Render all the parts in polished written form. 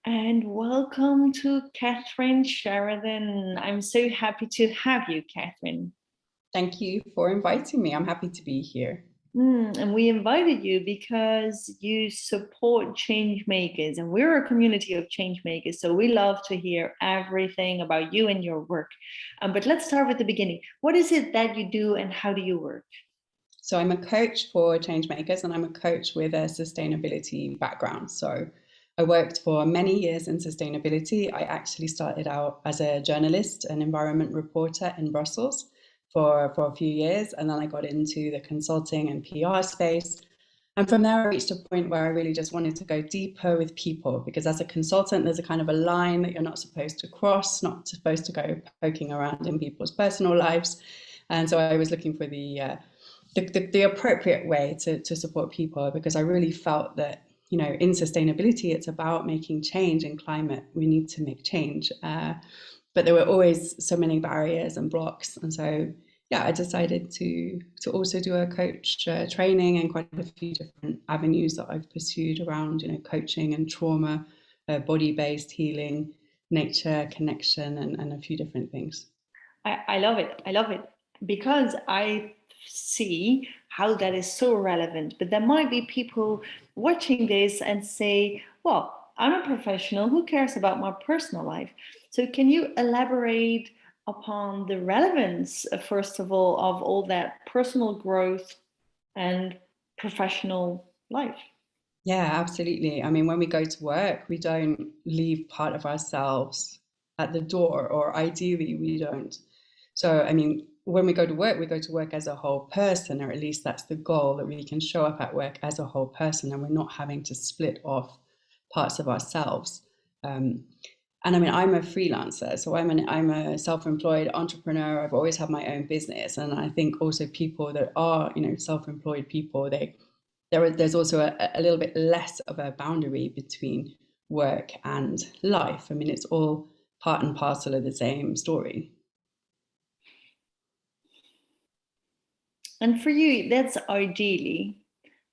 And welcome to Kathryn Sheridan. I'm so happy to have you, Kathryn. Thank you for inviting me. I'm happy to be here. And we invited you because you support change makers, and we're a community of change makers. So we love to hear everything about you and your work. But let's start with the beginning. What is it that you do, and how do you work? So I'm a coach for changemakers, and I'm a coach with a sustainability background. So I worked for many years in sustainability. I actually started out as a journalist, an environment reporter in Brussels for a few years, and then I got into the consulting and PR space. And from there, I reached a point where I really just wanted to go deeper with people, because as a consultant, there's a kind of a line that you're not supposed to cross, not supposed to go poking around in people's personal lives. And so I was looking for the appropriate way to support people, because I really felt that, you know, in sustainability, it's about making change. In climate, we need to make change. But there were always so many barriers and blocks. And so, yeah, I decided to also do a coach training, and quite a few different avenues that I've pursued around, you know, coaching and trauma, body-based healing, nature connection, and a few different things. I love it. I love it because I see how that is so relevant. But there might be people watching this and say, well, I'm a professional. Who cares about my personal life? So, can you elaborate upon the relevance, first of all that personal growth and professional life? Yeah, absolutely. I mean, when we go to work, we don't leave part of ourselves at the door, or ideally, we don't. So, I mean, when we go to work as a whole person, or at least that's the goal, that we can show up at work as a whole person and we're not having to split off parts of ourselves. And I mean, I'm a freelancer, so I'm a self-employed entrepreneur. I've always had my own business, and I think also people that are, you know, self-employed people, there's also a little bit less of a boundary between work and life. I mean, it's all part and parcel of the same story. And for you, that's ideally.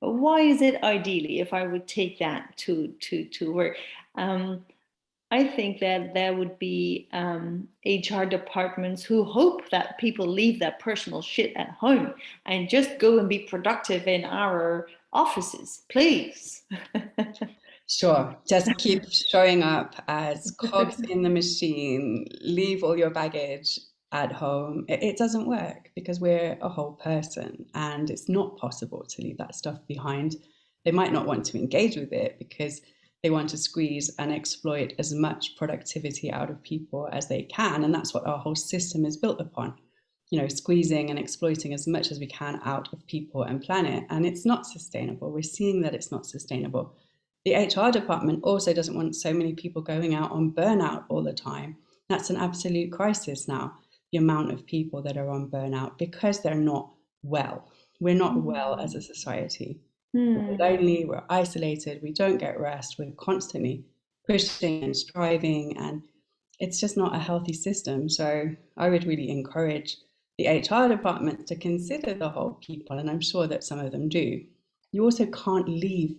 But why is it ideally? If I would take that to work, I think that there would be HR departments who hope that people leave their personal shit at home and just go and be productive in our offices, please. Sure, just keep showing up as cogs in the machine, leave all your baggage at home. It doesn't work, because we're a whole person and it's not possible to leave that stuff behind. They might not want to engage with it because they want to squeeze and exploit as much productivity out of people as they can. And that's what our whole system is built upon, you know, squeezing and exploiting as much as we can out of people and planet. And it's not sustainable. We're seeing that it's not sustainable. The HR department also doesn't want so many people going out on burnout all the time. That's an absolute crisis now, the amount of people that are on burnout because they're not well. We're not well as a society. We're lonely, we're isolated, we don't get rest, we're constantly pushing and striving, and it's just not a healthy system. So I would really encourage the HR department to consider the whole people, and I'm sure that some of them do. You also can't leave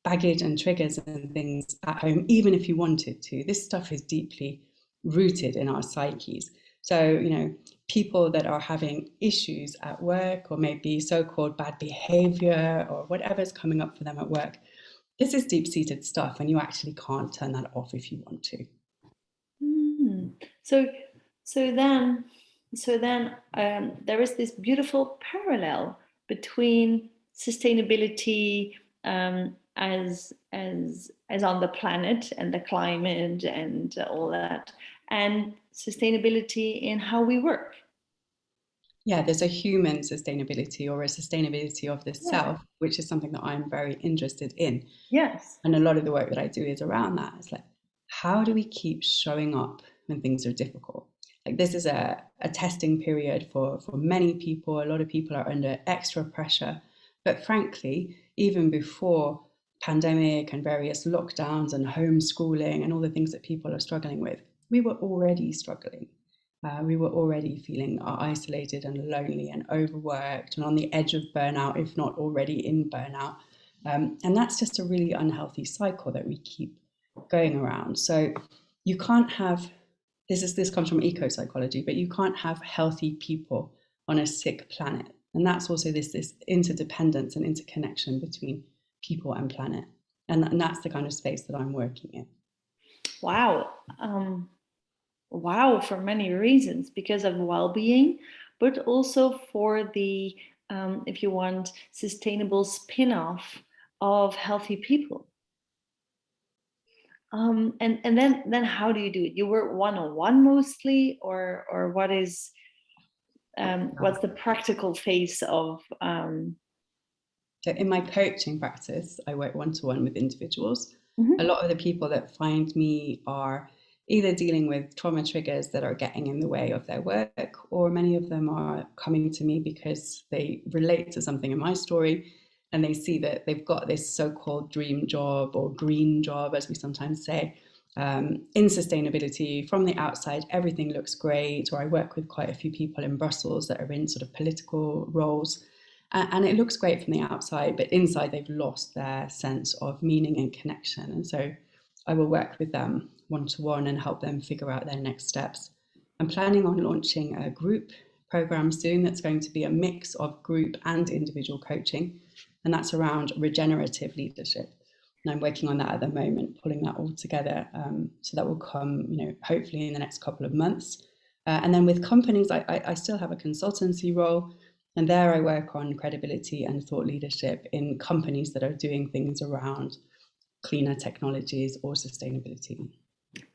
baggage and triggers and things at home, even if you wanted to. This stuff is deeply rooted in our psyches. So, you know, people that are having issues at work, or maybe so-called bad behavior, or whatever's coming up for them at work, this is deep-seated stuff, and you actually can't turn that off if you want to. So, so then, there is this beautiful parallel between sustainability as on the planet and the climate and all that, and sustainability in how we work. Yeah, there's a human sustainability, or a sustainability of the self, which is something that I'm very interested in. Yes. And a lot of the work that I do is around that. It's like, how do we keep showing up when things are difficult? Like, this is a testing period for many people. A lot of people are under extra pressure. But frankly, even before pandemic and various lockdowns and homeschooling and all the things that people are struggling with, we were already struggling. We were already feeling isolated and lonely and overworked and on the edge of burnout, if not already in burnout. And that's just a really unhealthy cycle that we keep going around. So you can't have this comes from ecopsychology, but you can't have healthy people on a sick planet. And that's also this interdependence and interconnection between people and planet. And that's the kind of space that I'm working in. Wow. Wow, for many reasons, because of well-being, but also for the, if you want, sustainable spin-off of healthy people. And then how do you do it? You work one-on-one mostly, or what is what's the practical phase of? So in my coaching practice, I work one-to-one with individuals. Mhm. A lot of the people that find me are either dealing with trauma triggers that are getting in the way of their work, or many of them are coming to me because they relate to something in my story and they see that they've got this so-called dream job or green job, as we sometimes say, in sustainability. From the outside, everything looks great. Or I work with quite a few people in Brussels that are in sort of political roles. And it looks great from the outside, but inside they've lost their sense of meaning and connection. And so I will work with them one-to-one and help them figure out their next steps. I'm planning on launching a group program soon that's going to be a mix of group and individual coaching, and that's around regenerative leadership. And I'm working on that at the moment, pulling that all together. So that will come, hopefully in the next couple of months. And then with companies, I still have a consultancy role, and there I work on credibility and thought leadership in companies that are doing things around cleaner technologies or sustainability.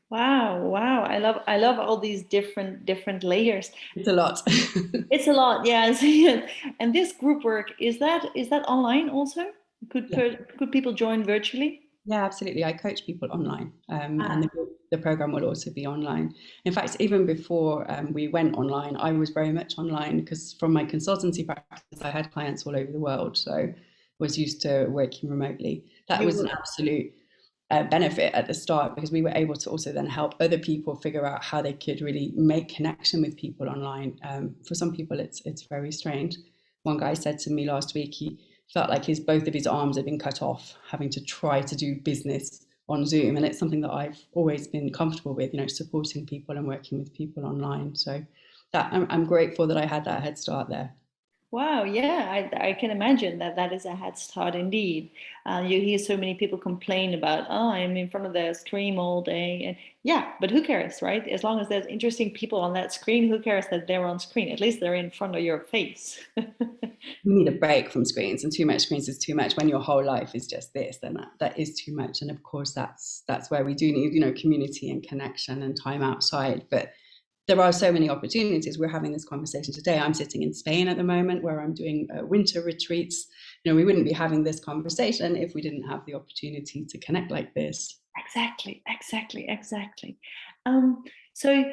Wow, I love all these different layers. It's a lot. It's a lot, yes. And this group work, is that online also? Could Yeah. could people join virtually? Yeah, absolutely. I coach people online, and Ah, the program will also be online. In fact, even before we went online, I was very much online because from my consultancy practice, I had clients all over the world, so was used to working remotely. That you was an were. absolute benefit at the start because we were able to also then help other people figure out how they could really make connection with people online. For some people, it's very strange. One guy said to me last week he felt like both of his arms had been cut off, having to try to do business on Zoom, and it's something that I've always been comfortable with, supporting people and working with people online. So that I'm grateful that I had that head start there. Wow, yeah, I can imagine that is a head start indeed. You hear so many people complain about, oh, I'm in front of the screen all day. And yeah, but who cares, right? As long as there's interesting people on that screen, who cares that they're on screen? At least they're in front of your face. You need a break from screens, and too much screens is too much. When your whole life is just this, then that is too much. And of course, that's where we do need, community and connection and time outside. But there are so many opportunities. We're having this conversation today. I'm sitting in Spain at the moment where I'm doing winter retreats. We wouldn't be having this conversation if we didn't have the opportunity to connect like this. Exactly. Um, so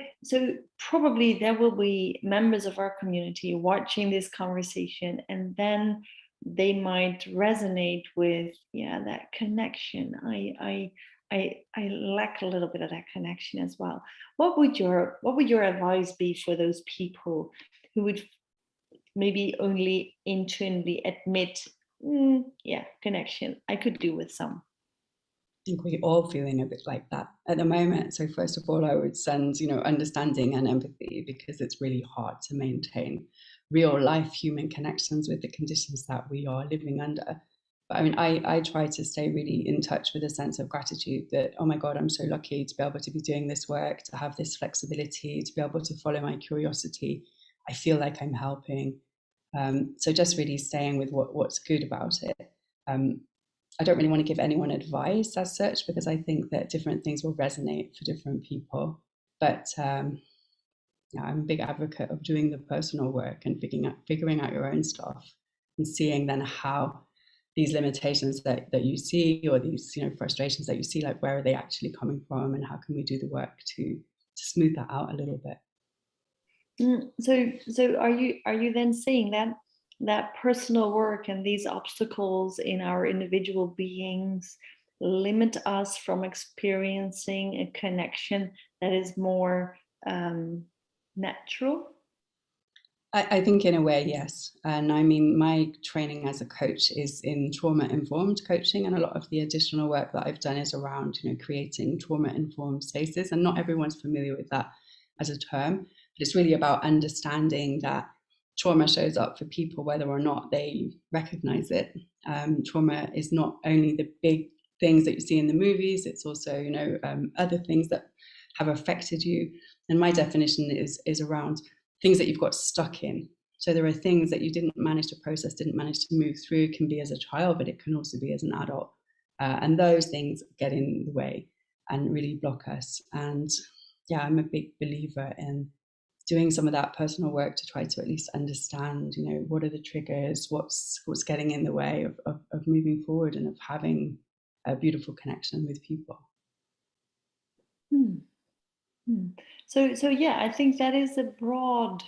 probably there will be members of our community watching this conversation, and then they might resonate with, yeah, that connection. I lack a little bit of that connection as well. What would your advice be for those people who would maybe only intuitively admit, yeah, connection, I could do with some. I think we're all feeling a bit like that at the moment. So first of all, I would send, understanding and empathy, because it's really hard to maintain real life human connections with the conditions that we are living under. But I mean, I try to stay really in touch with a sense of gratitude that, oh my God, I'm so lucky to be able to be doing this work, to have this flexibility, to be able to follow my curiosity. I feel like I'm helping. So just really staying with what's good about it. I don't really want to give anyone advice as such, because I think that different things will resonate for different people. But yeah, I'm a big advocate of doing the personal work and figuring out your own stuff, and seeing then how these limitations that you see, or these frustrations that you see, like where are they actually coming from, and how can we do the work to smooth that out a little bit. So are you then saying that personal work and these obstacles in our individual beings limit us from experiencing a connection that is more natural? I think in a way, yes. And I mean, my training as a coach is in trauma-informed coaching, and a lot of the additional work that I've done is around, creating trauma-informed spaces. And not everyone's familiar with that as a term, but it's really about understanding that trauma shows up for people whether or not they recognize it. Trauma is not only the big things that you see in the movies; it's also, other things that have affected you. And my definition is around things that you've got stuck in. So there are things that you didn't manage to process, didn't manage to move through. It can be as a child, but it can also be as an adult. And those things get in the way and really block us. And yeah, I'm a big believer in doing some of that personal work to try to at least understand, what are the triggers, what's getting in the way of moving forward and of having a beautiful connection with people. Hmm. Hmm. So yeah, I think that is a broad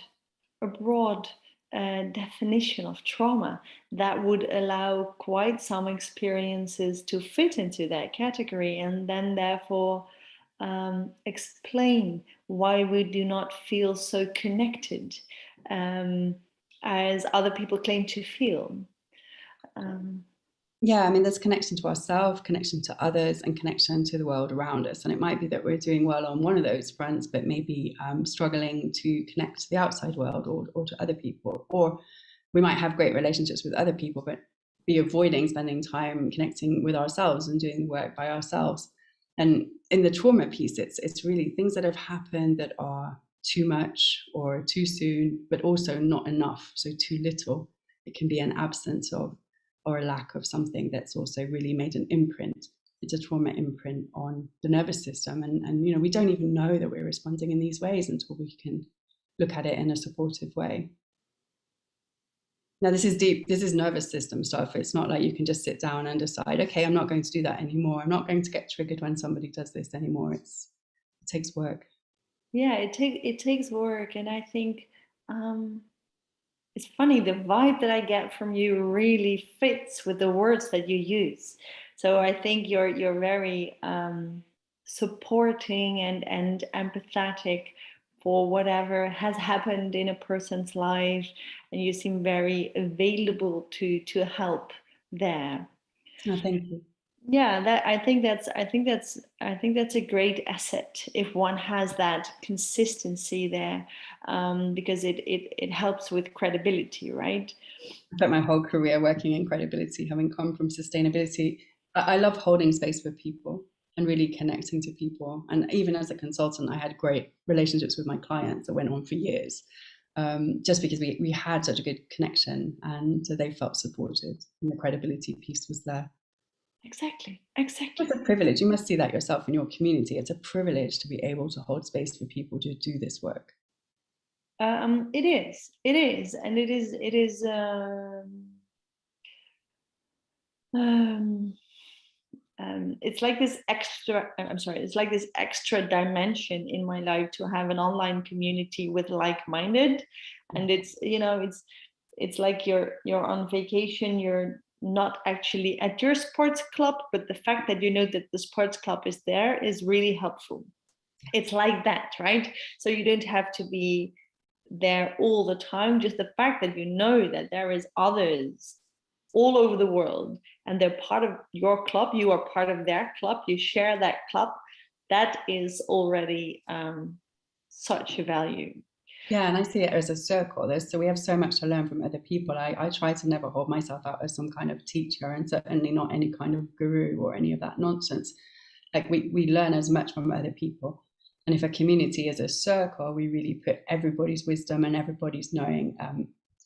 definition of trauma that would allow quite some experiences to fit into that category, and then therefore explain why we do not feel so connected as other people claim to feel. Yeah, I mean, there's connection to ourselves, connection to others, and connection to the world around us. And it might be that we're doing well on one of those fronts, but maybe struggling to connect to the outside world or to other people. Or we might have great relationships with other people, but be avoiding spending time connecting with ourselves and doing the work by ourselves. And in the trauma piece, it's really things that have happened that are too much or too soon, but also not enough, so too little. It can be an absence of or a lack of something that's also really made an imprint. It's a trauma imprint on the nervous system. And we don't even know that we're responding in these ways until we can look at it in a supportive way. Now, this is deep, this is nervous system stuff. It's not like you can just sit down and decide, okay, I'm not going to do that anymore. I'm not going to get triggered when somebody does this anymore. It takes work. Yeah, it takes work. And I think it's funny, the vibe that I get from you really fits with the words that you use. So I think you're very supporting and empathetic for whatever has happened in a person's life, and you seem very available to help there. No, thank you. Yeah, that I think that's a great asset if one has that consistency there, because it helps with credibility, right? I spent my whole career working in credibility, having come from sustainability. I love holding space for people and really connecting to people. And even as a consultant, I had great relationships with my clients that went on for years, just because we had such a good connection and they felt supported and the credibility piece was there. Exactly. It's a privilege. You must see that yourself in your community. It's a privilege to be able to hold space for people to do this work. It is, and um, it's like this extra. I'm sorry. It's like this extra dimension in my life to have an online community with like-minded, and it's like you're on vacation. You're not actually at your sports club, but the fact that you know that the sports club is there is really helpful. It's like that, right? So you don't have to be there all the time. Just the fact that you know that there is others all over the world and they're part of your club, you are part of their club, you share that club, that is already such a value. Yeah, and I see it as a circle. So we have so much to learn from other people. I try to never hold myself out as some kind of teacher, and certainly not any kind of guru or any of that nonsense. Like we learn as much from other people. And if a community is a circle, we really put everybody's wisdom and everybody's knowing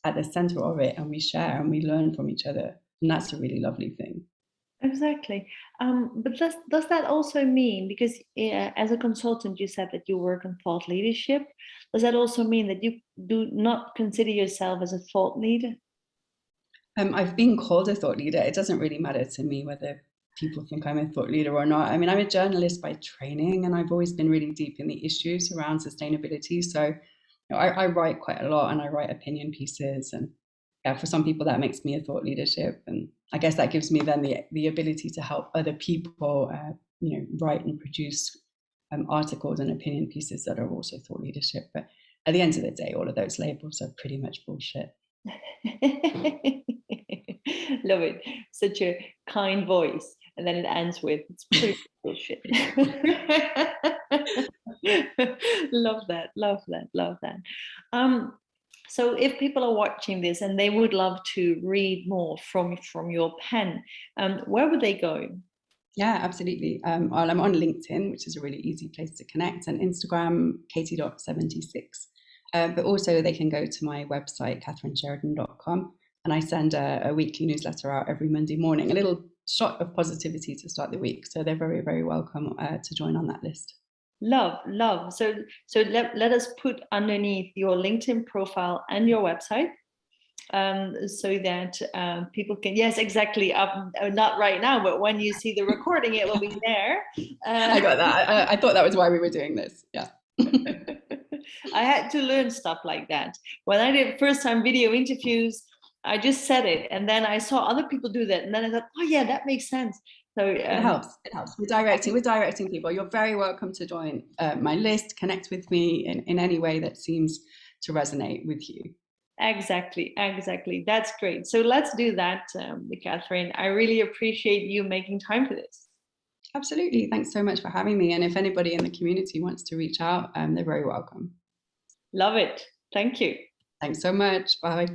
at the center of it, and we share and we learn from each other. And that's a really lovely thing. Exactly. But does that also mean, because as a consultant, you said that you work on thought leadership, does that also mean that you do not consider yourself as a thought leader? I've been called a thought leader. It doesn't really matter to me whether people think I'm a thought leader or not. I mean, I'm a journalist by training, and I've always been really deep in the issues around sustainability. So, I write quite a lot, and I write opinion pieces. And yeah, for some people, that makes me a thought leadership, and I guess that gives me then the ability to help other people, write and produce articles and opinion pieces that are also thought leadership. But at the end of the day, all of those labels are pretty much bullshit. Love it. Such a kind voice. And then it ends with, it's pretty bullshit. Love that, love that, love that. So if people are watching this and they would love to read more from your pen, where would they go? Yeah, absolutely. Well, I'm on LinkedIn, which is a really easy place to connect, and Instagram, katie.76. But also they can go to my website, kathrynssheridan.com, and I send a weekly newsletter out every Monday morning, a little shot of positivity to start the week. So they're very, very welcome to join on that list. Love. So let us put underneath your LinkedIn profile and your website, so that people can, yes, exactly. Not right now, but when you see the recording, it will be there. I got that. I thought that was why we were doing this. Yeah. I had to learn stuff like that. When I did first time video interviews, I just said it, and then I saw other people do that, and then I thought, oh yeah, that makes sense. So it helps. We're directing people. You're very welcome to join my list, connect with me in any way that seems to resonate with you. Exactly. That's great. So let's do that, Kathryn. I really appreciate you making time for this. Absolutely. Thanks so much for having me. And if anybody in the community wants to reach out, they're very welcome. Love it. Thank you. Thanks so much. Bye.